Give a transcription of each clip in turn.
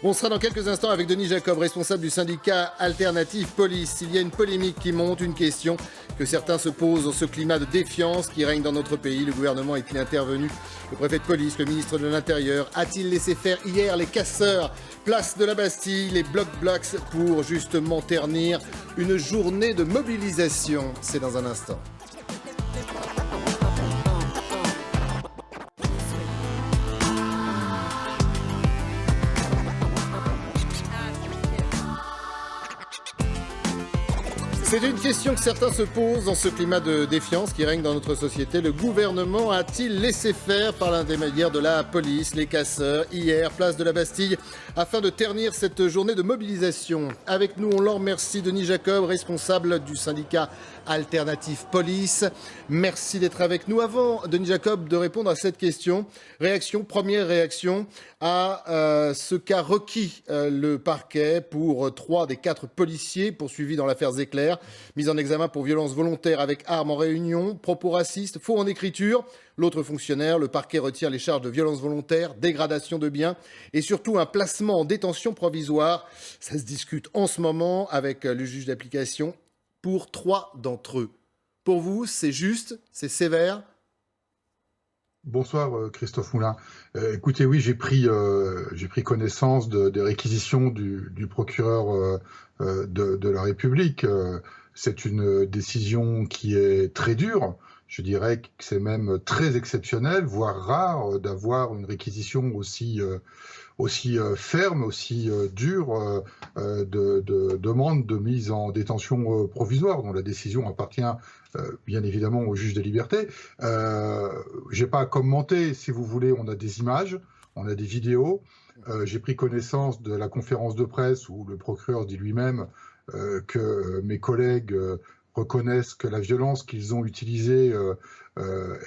On sera dans quelques instants avec Denis Jacob, responsable du syndicat Alternative Police. Il y a une polémique qui monte, une question que certains se posent dans ce climat de défiance qui règne dans notre pays. Le gouvernement est-il intervenu? Le préfet de police, le ministre de l'Intérieur, a-t-il laissé faire hier les casseurs place de la Bastille, les Bloc Blocks pour justement ternir une journée de mobilisation? C'est dans un instant. C'est une question que certains se posent dans ce climat de défiance qui règne dans notre société. Le gouvernement a-t-il laissé faire par l'intermédiaire de la police les casseurs hier, place de la Bastille, afin de ternir cette journée de mobilisation? Avec nous, on l'en remercie, Denis Jacob, responsable du syndicat Alternative Police. Merci d'être avec nous. Avant, Denis Jacob, de répondre à cette question, première réaction à ce qu'a requis le parquet pour 3 des 4 policiers poursuivis dans l'affaire Zecler, mis en examen pour violence volontaire avec arme en réunion, propos racistes, faux en écriture. L'autre fonctionnaire, le parquet retire les charges de violence volontaire, dégradation de biens et surtout un placement en détention provisoire. Ça se discute en ce moment avec le juge d'application pour 3 d'entre eux. Pour vous, c'est juste, c'est sévère? Bonsoir Christophe Moulin. Écoutez, oui, j'ai pris connaissance des réquisitions du procureur de la République. C'est une décision qui est très dure. Je dirais que c'est même très exceptionnel, voire rare, d'avoir une réquisition aussi ferme, aussi dure de demande de mise en détention provisoire, dont la décision appartient bien évidemment au juge des libertés. J'ai pas à commenter, si vous voulez, on a des images, on a des vidéos. J'ai pris connaissance de la conférence de presse où le procureur dit lui-même que mes collègues reconnaissent que la violence qu'ils ont utilisée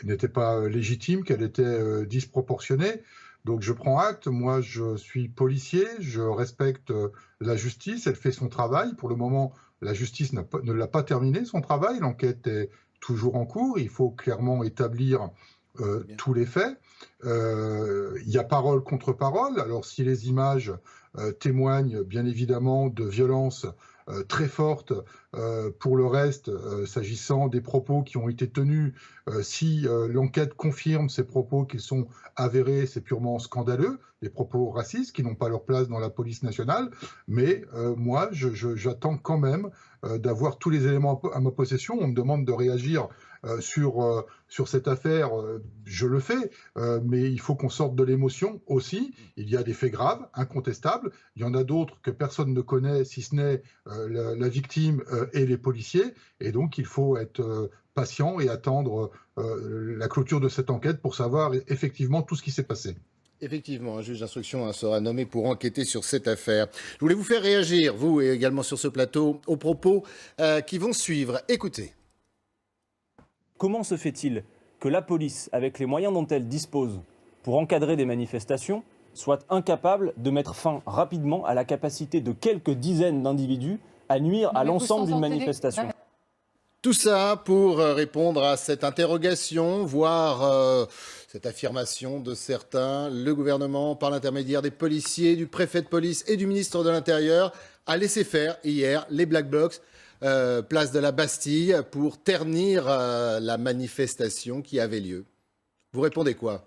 n'était pas légitime, qu'elle était disproportionnée. Donc je prends acte, moi je suis policier, je respecte la justice, elle fait son travail. Pour le moment, la justice ne l'a pas terminé son travail, l'enquête est toujours en cours, il faut clairement établir tous les faits. Il y a parole contre parole, alors si les images témoignent bien évidemment de violences très fortes, pour le reste, s'agissant des propos qui ont été tenus, si l'enquête confirme ces propos qui sont avérés, c'est purement scandaleux, des propos racistes qui n'ont pas leur place dans la police nationale, mais moi, j'attends quand même d'avoir tous les éléments à ma possession. On me demande de réagir sur cette affaire, je le fais, mais il faut qu'on sorte de l'émotion aussi. Il y a des faits graves, incontestables, il y en a d'autres que personne ne connaît, si ce n'est la victime et les policiers, et donc il faut être patient et attendre la clôture de cette enquête pour savoir effectivement tout ce qui s'est passé. Effectivement, un juge d'instruction sera nommé pour enquêter sur cette affaire. Je voulais vous faire réagir, vous et également sur ce plateau, aux propos qui vont suivre. Écoutez. Comment se fait-il que la police, avec les moyens dont elle dispose pour encadrer des manifestations, soit incapable de mettre fin rapidement à la capacité de quelques dizaines d'individus à nuire à l'ensemble d'une manifestation? Tout ça pour répondre à cette interrogation, voire cette affirmation de certains. Le gouvernement, par l'intermédiaire des policiers, du préfet de police et du ministre de l'Intérieur, a laissé faire hier les Black Blocs, place de la Bastille, pour ternir la manifestation qui avait lieu. Vous répondez quoi ?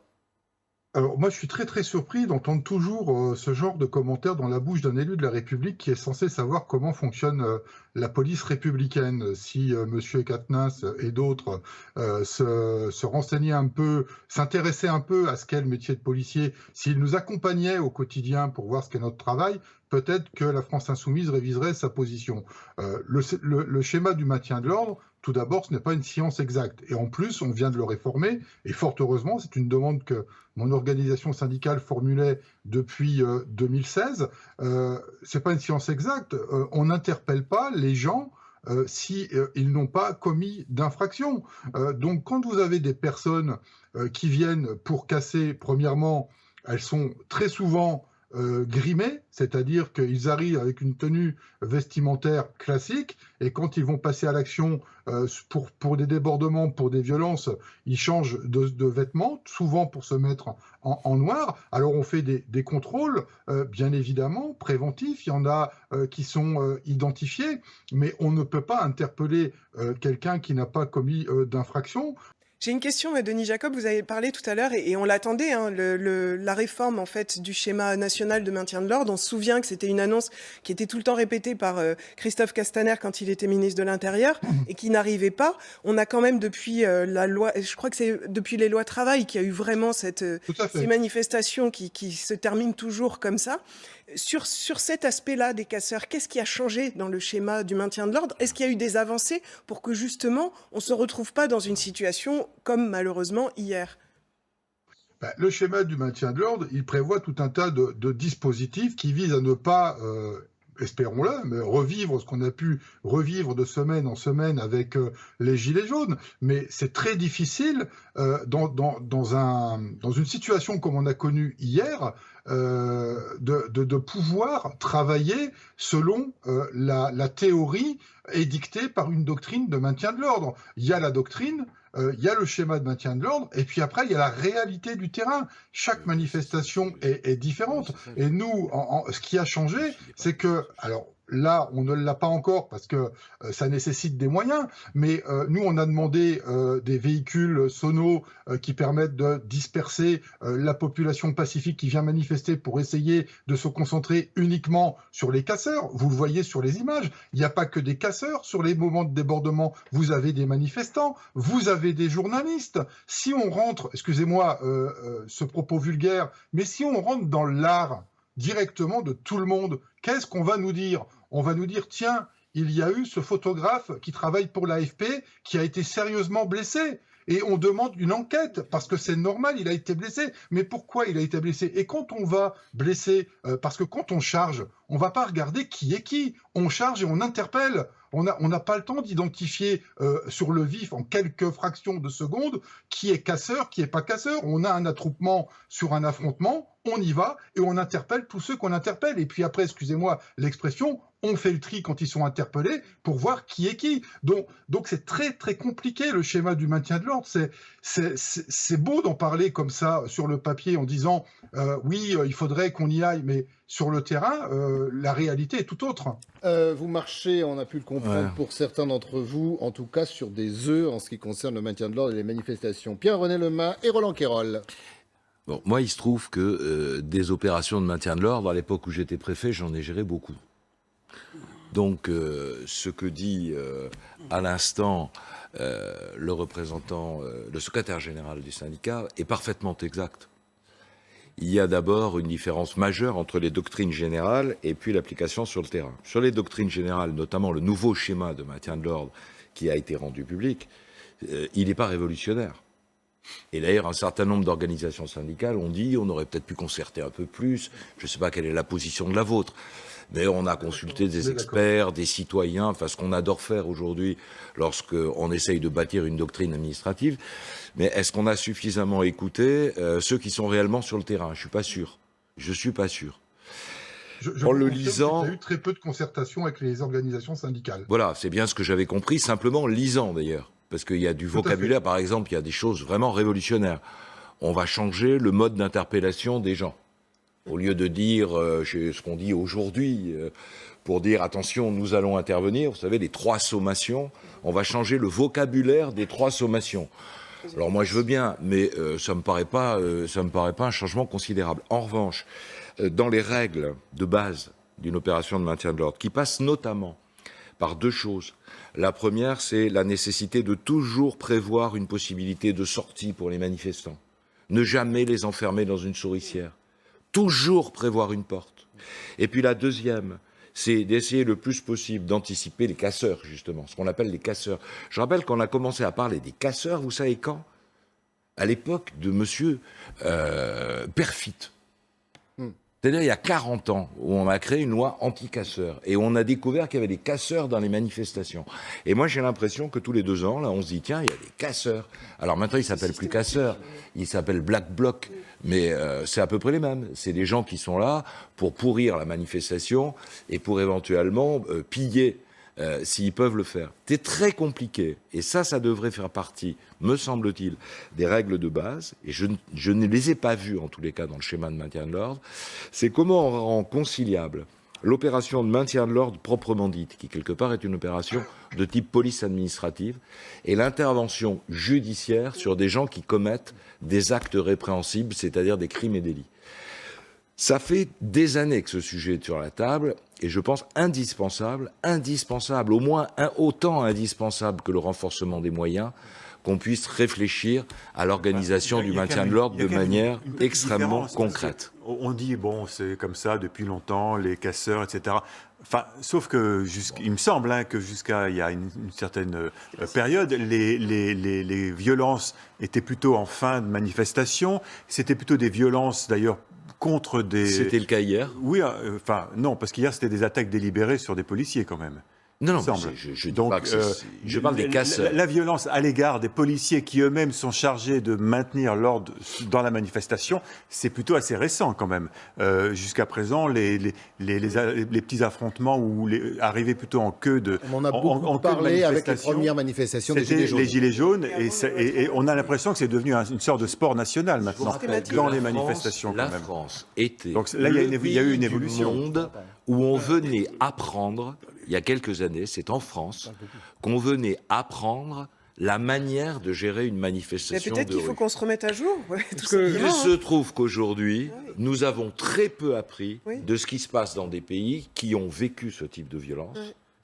Alors moi je suis très très surpris d'entendre toujours ce genre de commentaires dans la bouche d'un élu de la République qui est censé savoir comment fonctionne la police républicaine. Si Monsieur Quatennens et d'autres se renseignaient un peu, s'intéressaient un peu à ce qu'est le métier de policier, s'ils nous accompagnaient au quotidien pour voir ce qu'est notre travail, peut-être que la France insoumise réviserait sa position. Le schéma du maintien de l'ordre, tout d'abord, ce n'est pas une science exacte. Et en plus, on vient de le réformer, et fort heureusement, c'est une demande que mon organisation syndicale formulait depuis 2016. C'est pas une science exacte. On n'interpelle pas les gens si ils n'ont pas commis d'infraction. Donc, quand vous avez des personnes qui viennent pour casser, premièrement, elles sont très souvent grimés, c'est-à-dire qu'ils arrivent avec une tenue vestimentaire classique, et quand ils vont passer à l'action pour des débordements, pour des violences, ils changent de vêtements, souvent pour se mettre en noir. Alors on fait des contrôles, bien évidemment, préventifs, il y en a qui sont identifiés, mais on ne peut pas interpeller quelqu'un qui n'a pas commis d'infraction. J'ai une question, Denis Jacob, vous avez parlé tout à l'heure, et on l'attendait, hein, la réforme en fait du schéma national de maintien de l'ordre. On se souvient que c'était une annonce qui était tout le temps répétée par Christophe Castaner quand il était ministre de l'Intérieur, et qui n'arrivait pas. On a quand même depuis la loi, je crois que c'est depuis les lois travail qu'il y a eu vraiment ces manifestations qui se terminent toujours comme ça. Sur cet aspect-là des casseurs, qu'est-ce qui a changé dans le schéma du maintien de l'ordre? Est-ce qu'il y a eu des avancées pour que justement on ne se retrouve pas dans une situation comme malheureusement hier? Le schéma du maintien de l'ordre, il prévoit tout un tas de dispositifs qui visent à ne pas, espérons-le, mais revivre ce qu'on a pu revivre de semaine en semaine avec les Gilets jaunes. Mais c'est très difficile dans une situation comme on a connue hier, de pouvoir travailler selon la théorie édictée par une doctrine de maintien de l'ordre. Il y a la doctrine, il y a le schéma de maintien de l'ordre, et puis après, il y a la réalité du terrain. Chaque manifestation est différente. Et nous, ce qui a changé, c'est que, alors là, on ne l'a pas encore parce que ça nécessite des moyens, mais nous, on a demandé des véhicules sonos qui permettent de disperser la population pacifique qui vient manifester pour essayer de se concentrer uniquement sur les casseurs. Vous le voyez sur les images, il n'y a pas que des casseurs. Sur les moments de débordement, vous avez des manifestants, vous avez des journalistes. Si on rentre, excusez-moi ce propos vulgaire, mais si on rentre dans l'art directement de tout le monde, qu'est-ce qu'on va nous dire? On va nous dire, tiens, il y a eu ce photographe qui travaille pour l'AFP qui a été sérieusement blessé. Et on demande une enquête, parce que c'est normal, il a été blessé. Mais pourquoi il a été blessé? Et quand on va blesser, parce que quand on charge, on ne va pas regarder qui est qui. On charge et on interpelle. On n'a pas le temps d'identifier sur le vif, en quelques fractions de secondes, qui est casseur, qui n'est pas casseur. On a un attroupement sur un affrontement, on y va et on interpelle tous ceux qu'on interpelle. Et puis après, excusez-moi l'expression, on fait le tri quand ils sont interpellés pour voir qui est qui. Donc c'est très très compliqué le schéma du maintien de l'ordre. C'est beau d'en parler comme ça sur le papier en disant oui, il faudrait qu'on y aille, mais sur le terrain, la réalité est tout autre. Vous marchez, on a pu le comprendre pour certains d'entre vous, en tout cas sur des œufs en ce qui concerne le maintien de l'ordre et les manifestations. Pierre-René Lemas et Roland Quérol. Bon, moi, il se trouve que des opérations de maintien de l'ordre, à l'époque où j'étais préfet, j'en ai géré beaucoup. Donc, ce que dit à l'instant le représentant, le secrétaire général du syndicat est parfaitement exact. Il y a d'abord une différence majeure entre les doctrines générales et puis l'application sur le terrain. Sur les doctrines générales, notamment le nouveau schéma de maintien de l'ordre qui a été rendu public, il n'est pas révolutionnaire. Et d'ailleurs, un certain nombre d'organisations syndicales ont dit on aurait peut-être pu concerter un peu plus, je ne sais pas quelle est la position de la vôtre, mais on a consulté des experts, des citoyens, enfin ce qu'on adore faire aujourd'hui lorsqu'on essaye de bâtir une doctrine administrative. Mais est-ce qu'on a suffisamment écouté ceux qui sont réellement sur le terrain? Je ne suis pas sûr. Je suis pas sûr. En le lisant, il y a eu très peu de concertation avec les organisations syndicales. Voilà, c'est bien ce que j'avais compris, simplement en lisant d'ailleurs. Parce qu'il y a du vocabulaire, par exemple, il y a des choses vraiment révolutionnaires. On va changer le mode d'interpellation des gens. Au lieu de dire ce qu'on dit aujourd'hui, pour dire attention, nous allons intervenir, vous savez, les 3 sommations, on va changer le vocabulaire des 3 sommations. Alors moi je veux bien, mais ça me paraît pas un changement considérable. En revanche, dans les règles de base d'une opération de maintien de l'ordre, qui passe notamment par 2 choses. La première, c'est la nécessité de toujours prévoir une possibilité de sortie pour les manifestants. Ne jamais les enfermer dans une souricière. Toujours prévoir une porte. Et puis la deuxième, c'est d'essayer le plus possible d'anticiper les casseurs, justement, ce qu'on appelle les casseurs. Je rappelle qu'on a commencé à parler des casseurs, vous savez quand? À l'époque de monsieur Perfit. C'est-à-dire, il y a 40 ans, où on a créé une loi anti-casseurs, et on a découvert qu'il y avait des casseurs dans les manifestations. Et moi, j'ai l'impression que tous les 2 ans, là, on se dit, tiens, il y a des casseurs. Alors maintenant, ils s'appellent plus casseurs, ils s'appellent Black Bloc, mais c'est à peu près les mêmes. C'est des gens qui sont là pour pourrir la manifestation et pour éventuellement piller s'ils peuvent le faire. C'est très compliqué. Et ça devrait faire partie, me semble-t-il, des règles de base. Et je ne les ai pas vues, en tous les cas, dans le schéma de maintien de l'ordre. C'est comment on rend conciliable l'opération de maintien de l'ordre proprement dite, qui quelque part est une opération de type police administrative, et l'intervention judiciaire sur des gens qui commettent des actes répréhensibles, c'est-à-dire des crimes et délits. Ça fait des années que ce sujet est sur la table, et je pense indispensable, au moins autant indispensable que le renforcement des moyens, qu'on puisse réfléchir à l'organisation du maintien de l'ordre de manière extrêmement concrète. On dit, bon, c'est comme ça depuis longtemps, les casseurs, etc. Enfin, sauf que, il me semble que jusqu'à il y a une certaine période, les violences étaient plutôt en fin de manifestation. C'était plutôt des violences, d'ailleurs, contre des... C'était le cas hier ? Oui, non, parce qu'hier, c'était des attaques délibérées sur des policiers, quand même. Non, je parle des casseurs. La violence à l'égard des policiers qui eux-mêmes sont chargés de maintenir l'ordre dans la manifestation, c'est plutôt assez récent quand même. Jusqu'à présent, les petits affrontements ou arrivaient plutôt en queue de On en a beaucoup parlé avec les premières manifestations des Gilets jaunes. Les Gilets jaunes, et on a l'impression que c'est devenu une sorte de sport national maintenant, dans les manifestations quand même. La France était donc là, il y a eu une évolution. Monde où on venait apprendre, il y a quelques années, c'est en France, qu'on venait apprendre la manière de gérer une manifestation. Peut-être qu'il faut qu'on se remette à jour. Ouais, il se trouve qu'aujourd'hui, nous avons très peu appris de ce qui se passe dans des pays qui ont vécu ce type de violence,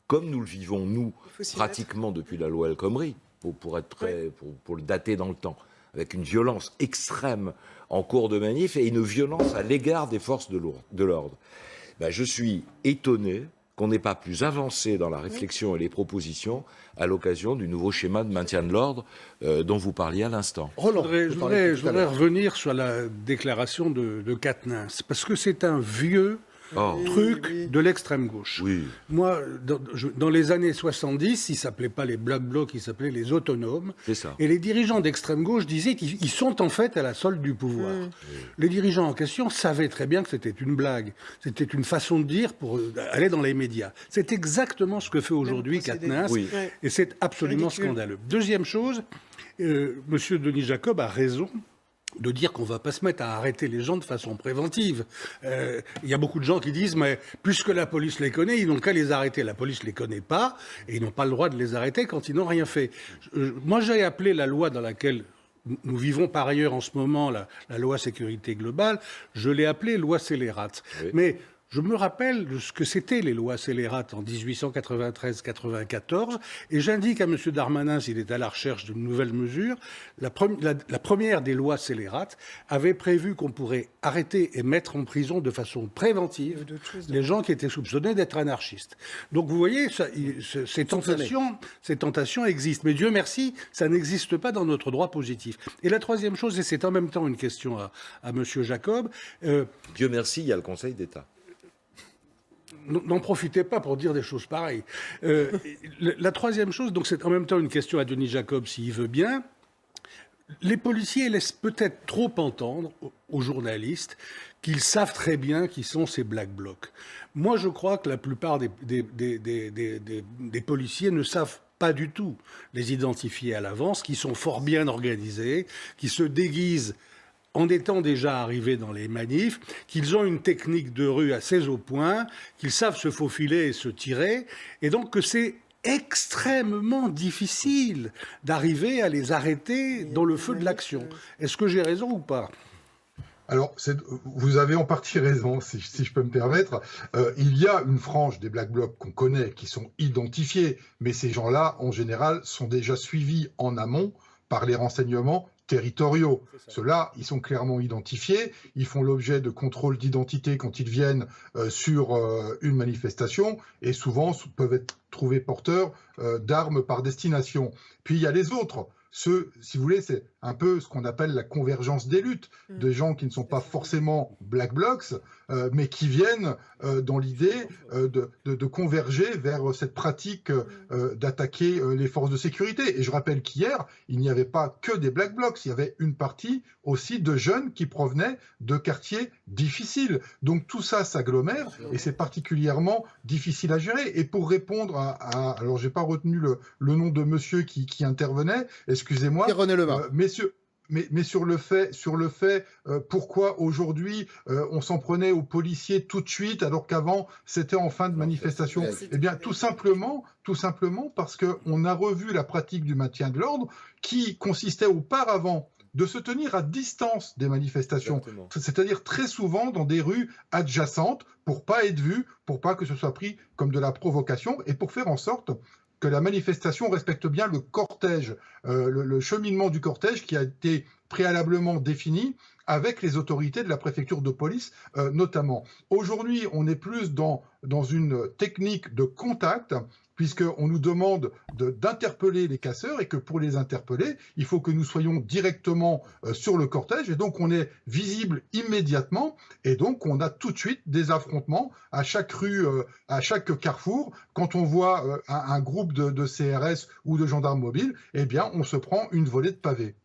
comme nous le vivons, nous, pratiquement depuis la loi El Khomri, pour être prêt, pour le dater dans le temps, avec une violence extrême en cours de manif et une violence à l'égard des forces de l'ordre. Ben, je suis étonné qu'on n'ait pas plus avancé dans la réflexion et les propositions à l'occasion du nouveau schéma de maintien de l'ordre dont vous parliez à l'instant. Roland, je voudrais revenir sur la déclaration de Quatennens, parce que c'est un vieux truc de l'extrême gauche. Oui. Moi, dans les années 70, ils ne s'appelaient pas les Black Blocs, ils s'appelaient les autonomes. C'est ça. Et les dirigeants d'extrême gauche disaient qu'ils sont en fait à la solde du pouvoir. Les dirigeants en question savaient très bien que c'était une blague. C'était une façon de dire pour aller dans les médias. C'est exactement ce que fait aujourd'hui Quatennens. Oui. Et c'est absolument scandaleux. Deuxième chose, Monsieur Denis Jacob a raison de dire qu'on ne va pas se mettre à arrêter les gens de façon préventive. Il y a beaucoup de gens qui disent, mais puisque la police les connaît, ils n'ont qu'à les arrêter. La police ne les connaît pas, et ils n'ont pas le droit de les arrêter quand ils n'ont rien fait. Moi, j'ai appelé la loi dans laquelle nous vivons par ailleurs en ce moment, la loi sécurité globale, je l'ai appelée loi scélérate. Oui. Mais je me rappelle de ce que c'était les lois scélérates en 1893-94, et j'indique à M. Darmanin, s'il est à la recherche de nouvelles mesures, la première des lois scélérates avait prévu qu'on pourrait arrêter et mettre en prison de façon préventive les gens qui étaient soupçonnés d'être anarchistes. Donc vous voyez, ces tentations existent, mais Dieu merci, ça n'existe pas dans notre droit positif. Et la troisième chose, et c'est en même temps une question à M. Jacob... Dieu merci, il y a le Conseil d'État. N'en profitez pas pour dire des choses pareilles. La troisième chose, donc c'est en même temps une question à Denis Jacob, s'il veut bien. Les policiers laissent peut-être trop entendre aux journalistes qu'ils savent très bien qui sont ces Black Blocs. Moi, je crois que la plupart des policiers ne savent pas du tout les identifier à l'avance, qui sont fort bien organisés, qui se déguisent en étant déjà arrivés dans les manifs, qu'ils ont une technique de rue assez au point, qu'ils savent se faufiler et se tirer, et donc que c'est extrêmement difficile d'arriver à les arrêter dans le feu de l'action. Est-ce que j'ai raison ou pas ? Alors, vous avez en partie raison, si je peux me permettre. Il y a une frange des Black Blocs qu'on connaît, qui sont identifiés, mais ces gens-là, en général, sont déjà suivis en amont par les renseignements territoriaux. Ceux-là, ils sont clairement identifiés, ils font l'objet de contrôles d'identité quand ils viennent sur une manifestation et souvent peuvent être trouvés porteurs d'armes par destination. Puis il y a les autres, si vous voulez, c'est un peu ce qu'on appelle la convergence des luttes, de gens qui ne sont pas forcément black blocs, mais qui viennent dans l'idée de converger vers cette pratique d'attaquer les forces de sécurité. Et je rappelle qu'hier, il n'y avait pas que des black blocs, il y avait une partie aussi de jeunes qui provenaient de quartiers difficiles. Donc tout ça s'agglomère et c'est particulièrement difficile à gérer. Et pour répondre alors j'ai pas retenu le nom de monsieur qui intervenait, excusez-moi, René Lemar. Messieurs. Mais sur le fait, pourquoi aujourd'hui on s'en prenait aux policiers tout de suite alors qu'avant c'était en fin de manifestation? Eh bien, tout simplement parce qu'on a revu la pratique du maintien de l'ordre qui consistait auparavant de se tenir à distance des manifestations, c'est-à-dire très souvent dans des rues adjacentes pour pas être vu, pour pas que ce soit pris comme de la provocation et pour faire en sorte que la manifestation respecte bien le cortège, le cheminement du cortège qui a été préalablement défini avec les autorités de la préfecture de police notamment. Aujourd'hui, on est plus dans une technique de contact, puisqu'on nous demande d'interpeller les casseurs et que pour les interpeller, il faut que nous soyons directement sur le cortège et donc on est visible immédiatement et donc on a tout de suite des affrontements à chaque rue, à chaque carrefour. Quand on voit un groupe de CRS ou de gendarmes mobiles, eh bien on se prend une volée de pavés.